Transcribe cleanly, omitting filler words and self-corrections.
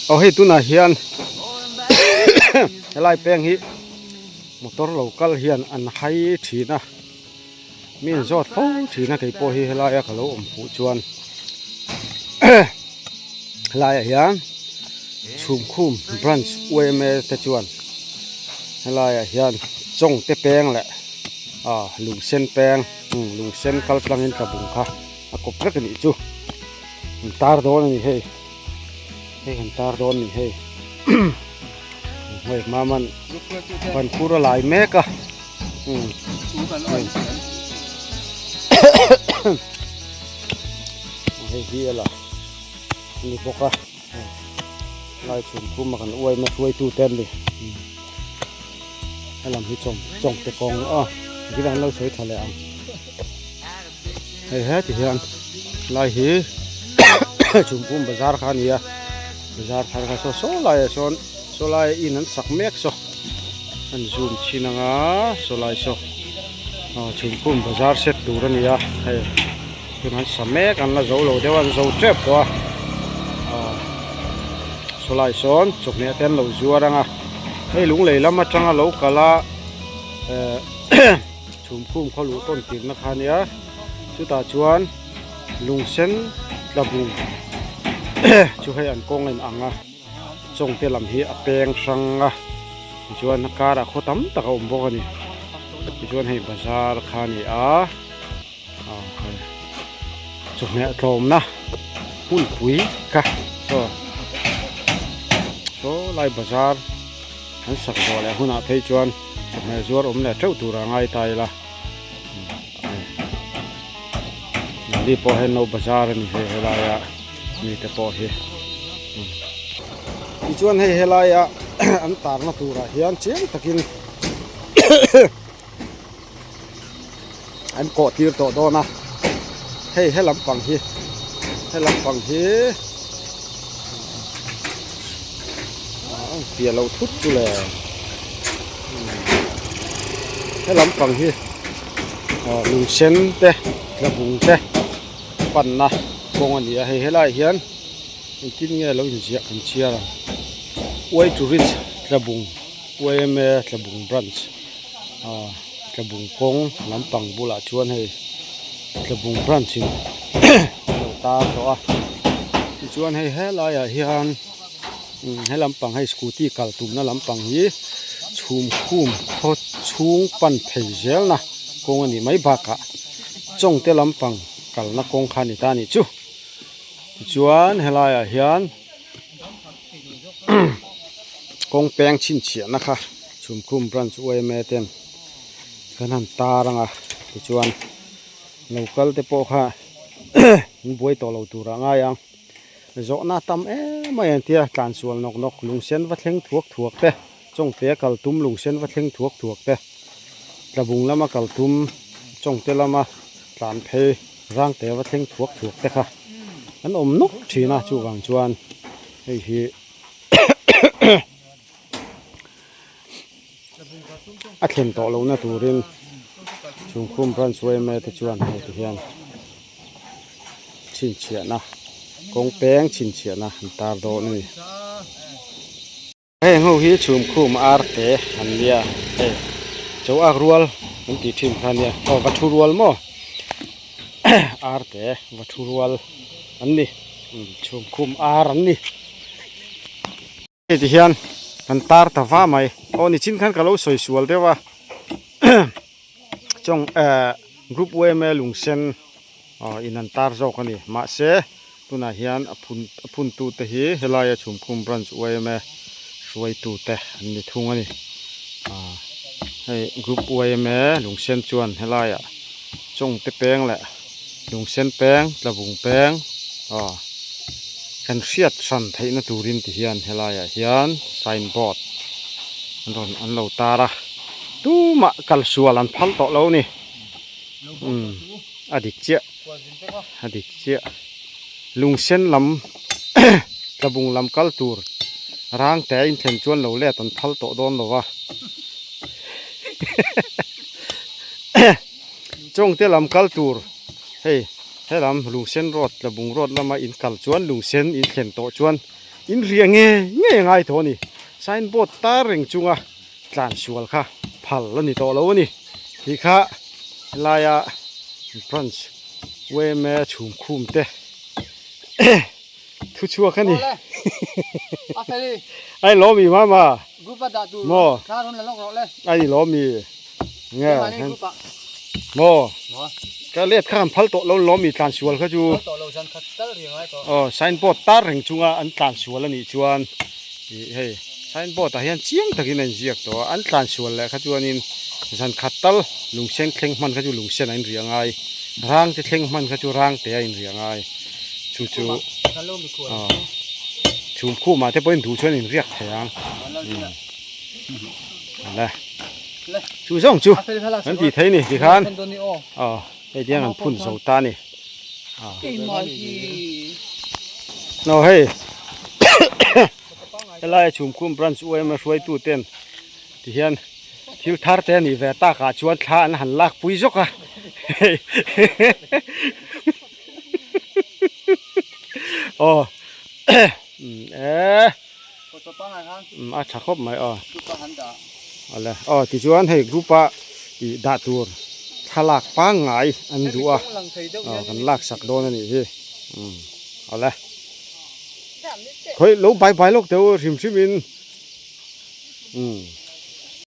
เอาให้ตุนาเฮียนไล่แป้งฮิมอเตอร์โลกัลเฮียนอันไฮทีนะมีนจอดฟ้องทีนะไก่โปฮิไล่อะขลุ่มผู้ชวนไล่เฮียนชุมคุมบรันช์เวเมตะชวนไล่เฮียนจงเตแป้งแหละลุงเส้นแป้งลุงเส้นกัลพลังอินตะบุงค่ะกบรักนี่จูตาร์โดนนี่เฮ้กันตาร์โดนนี่เฮ้เฮ้ยมามันพูดอะไรแม่กะเฮ้ยเฮียล่ะนี่พวกอะไล่ชุมคุมมากันอวยมาช่วยตู้เต้นดิให้ลำที่จงแต่กองที่นั่นเราสวยทะเลเฮ้ยที่เฮียนไล่ฮีชุมคุมบาซาร์ขานี่บาซาร์ขานี่โซ่ไล่โซ่ไล่อินันสักเมกโซ่อันซูมชินังโซ่ไล่โซ่ชุมคุมบาซาร์เสร็จดูรันนี่เฮ้ยที่นั่นสักเมกอันละโซ่โลเดี๋ยวอันโซ่เจ็บตัวโซ่ไล่โซ่จุกเนี่ยเต้นโลจัวรังเฮ้ยลุงเลยแล้วมาจังโลกะละชุมคุมเขารู้ต้นติดนะคะเนี่ยชุดตาชวนลุงเส้นระบุช่วยอันกงเงินอังจงเตลำฮีอเปงสังชวนนักการโคตรตะกอมบอกนี่ชวนให้บาซาร์ขานี่จุกเนี่ยโทมนะหุ่นปุ๋ยค่ะโซ่ไล่บาซาร์อันสักตัวแล้วหุ่นอาเทชวนจุกเนี่ยจวดเนี่ยเจ้าตัวร่างไอ้ตายละนี่พอเห็นเอาบาซาร์นี่เฮลายนี่แต่พอเห็นที่ชวนให้เฮลายอันตารมาตัวระเฮียนเชียงตะกินอันเกาะตีร์โตโดนะให้ลำปังเฮเปียเราทุบจุเลยให้ลำปังเฮลุงเซนเตะกระบุงเตะปั่นนะกงอันนี้ให้ไล่เฮียนกินเงี้ยเราจะเชียร์อวยจูริชกระบุงอวยเมกระบุงบรันช์กระบุงกงลำปังบุหรี่ชวนให้กระบุงบรันช์ตาตัวชวนให้ไล่เฮียนให้ลำปังให้สกูตี้กัลตุมนะลำปังนี้ชุมคุมพอชุงปั่นเพย์เจลนะกงอันนี้ไม่บักจงเตลำปังกัลนักกงขานิตานี่จูชวนเฮลายเฮียนกงแปงชินเฉียนะคะชุมคุมบรันช์อวยเมเตนกันหันตารังชวนเราเกลเตโปค่ะบวยตัวเราตัวรังยังโจน่าทำไม่เห็นที่การส่วนนกลุงเส้นวัดเล็งถ่วกเตะจงเตะกัลตุมลุงเส้นวัดเล็งถ่วกเตะกระบุงแล้วมากัลตุมจงเตะแล้วมาการเพย์ร่างเตะวัดเล็งถ่วกเตะค่ะอันนกทีน่าจูวังชวนไอ้ฮีอัดเข็นต่อเราหน้าตูรินชุมคุมพรันสวยแม่ตะชวนให้ทุกอย่างชินเฉียนะกงแป้งชินเฉียนะตาโดนี่เฮ้ยเขาฮีชุมคุมอาร์เตอันเนี้ยเฮ้ยเจ้าอักรัวมันติดทีมคันเนี้ยวัตถุรัวมั้งอาร์เตวัตถุรัวอันนี้ชุมคุมอาร์อันนี้ที่เฮียนกันตาร์ตาฟ้าไหมนี่ชิ้นขันกับเราสวยสวยเด้ว่าจงกรุ๊ปเวเมลุงเซนอินันตาร์โจกันนี่มาเสตุนาเฮียนพุนตูเตหีเฮลายชุมคุมบรันช์เวเมสวยตูเตอันนี้ทุ่งอันนี้ให้กรุ๊ปเวเมลุงเซนชวนเฮลายจงเตแป้งแหละลุงเซนแป้งกระบุงแป้งกันเสียดสันไทยนตูรินที่เฮียนเฮลายเฮียนไซน์บอร์ดอันเราตาระดูมากัลสัวลันพัลโตเรานี่อดีตเจ้าลุงเส้นลำกระบุงลำกัลตูร์ร่างแต่อินเทนชวนเราเล่ตันพัลโตโดนเราวะจงเตลำกัลตูร์เฮ้ย thế làm lùng sen rót là bùng rót là mà in cào chuan lùng sen in khen to chuan in riêng nghe ngay thôi nè signboard ta rừng chung à tlan sual kha phal lo ni to lo ni hi kha laya brunch we me chum khum te thu chua kha ni ai lo mi ma mo ai lo mi nghe mo cái liệt khám phal to lo mi tlan sual kha chu signboard ta rừng chung à an tlan sual ni chuan hey signboard ta hian chiang takin an ziak to an tlan sual le kha chuanin zan khatal lungsen thleng man kha chu lungsen an riangai rang te thleng man kha chu rang te in riangai chu chum khu ma te poin thu chuan in riak thang la chu song chu an ti thấy nè ti khan cái tiếng an phun dầu ta nè no hey cái lai chum khum branch uem ruai tu ten thì hiền thiếu thar ten ni về ta cả chuan thà an han lak pui zok à à chắc khóc mày là thì chuan hey grupa thì đã tur thalak pa ngai an ruwa kan lak sak don ni hi là thôi lâu bài bài lúc đầu rim rim in